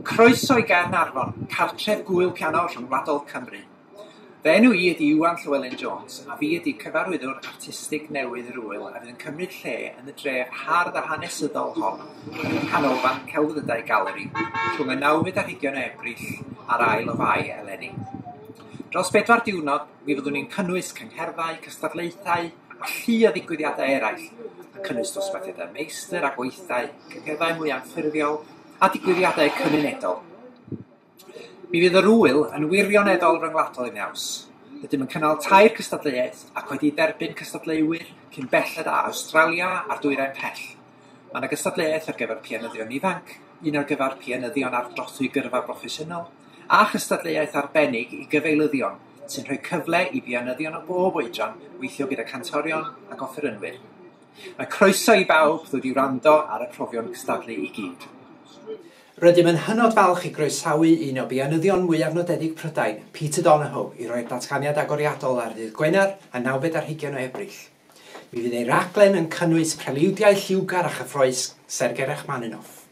Croeso i Gaernarfon, cartref Gŵyl Biano Ryngwladol Cymru. Fy enw I ydy Iwan Llewelyn-Jones a fi ydy cyfarwyddwr artistig newydd yr ŵyl a fydd yn cymryd lle yn y dref hardd a hanesyddol hon yn y canolfan celfyddydau galeri rhwng y 9 ar 20 o Ebrill a'r 2 o Fai eleni. Dros 4 diwrnod, mi fyddwn ni'n cynnwys cyngherddau, cystadlaethau a llu o ddigwyddiadau eraill yn cynnwys dosbarthiadau meistr a gweithdai, cyngherddau mwy anffurfiol a digwyddiadau cymunedol. Mi fydd yr ŵyl yn wirioneddol ryngwladol i naws. Rydym yn cynnal 2 cystadleuaeth ac wedi derbyn cystadleuwyr cyn belled â Awstralia a'r dwyrain pell. Mae yna gystadleuaeth ar gyfer pianyddion ifanc, un ar gyfer pianyddion ar drothwy gyrfa broffesiynol, a chystadleuaeth arbennig i gyfeilyddion sy'n rhoi cyfle i bianyddion o bob oedran weithio gyda cantorion ac offerynwyr. Mae croeso i bawb ddod i wrando ar y profion cystadlu i gyd. Rydym yn hynod falch i groesawu un o bianyddion mwyaf nodedig Prydain, Peter Donahoe, i roi'r datganiad agoriadol ar ddydd Gwener a 9 ar 20 o Ebrill. Mi fydd ei raglen yn cynnwys preliwdiau lliwgar a chyffroes Sergerech Maninoff.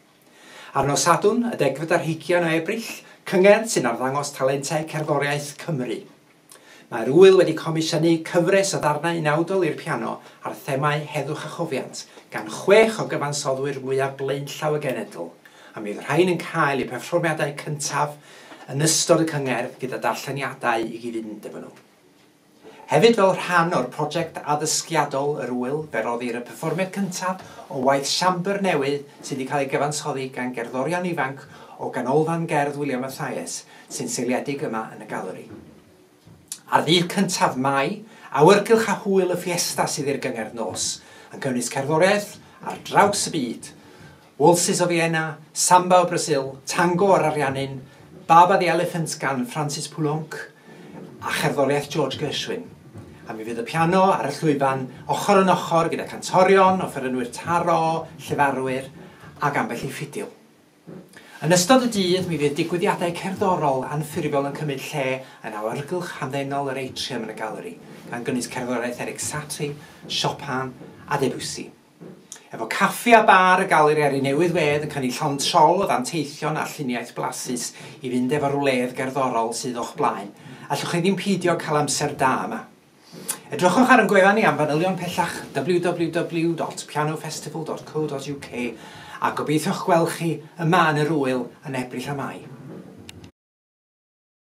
Ar nos Sadwrn, y 10 ar 20 o Ebrill, cyngerdd sy'n arddangos talentau cerddoriaeth Cymru. Mae'r ŵyl wedi comisiynu cyfres o ddarnau unawdol i'r piano ar themau heddwch a chofiant, gan 6 o gyfansoddwyr mwyaf blaenllaw y genedl, a mi fydd rhain yn cael eu perfformiadau cyntaf yn ystod y cyngerdd gyda darlleniadau i gyfund efo nhw. Hefyd fel rhan o'r prosiect addysgiadol yr ŵyl, fe roddir y perfformiad cyntaf o waith siambr newydd sydd wedi cael ei gyfansoddi gan gerddorion ifanc o ganolfan gerdd William Mathias sy'n seiliedig yma yn y galeri. Ar ddydd cyntaf Mai, awyrgylch a hwyl y fiesta sydd i'r gyngerdd nos, yn cynnwys cerddoriaeth ar draws y byd, waltzes o Vienna, samba o Brasil, tango o'r Ariannin, Baba the Elephant gan Francis Poulenc a cherddoriaeth George Gershwin. A mi fydd y piano ar y llwyfan ochr yn ochr gyda cantorion, offerynwyr taro, llefarwyr ac ambell i ffidil. Yn ystod y dydd, mi fydd digwyddiadau cerddorol anffurfiol yn cymryd lle yn awyrgylch hamddenol yr atrium yn y galeri, gan gynnwys cerddoriaeth Eric Satie, Chopin a Debussy. Efo caffi a bar y galeri ar ei newydd wedd yn cynnig llond siol o ddanteithion a lluniaeth blasus i fynd efo'r wledd gerddorol sydd o'ch blaen, allwch chi ddim peidio cael amser da yma. Edrychwch ar yn gwefan ni am fanylion pellach www.pianofestival.co.uk a gobeithio'ch gweld chi yma yn yr ŵyl yn Ebrill a Mai.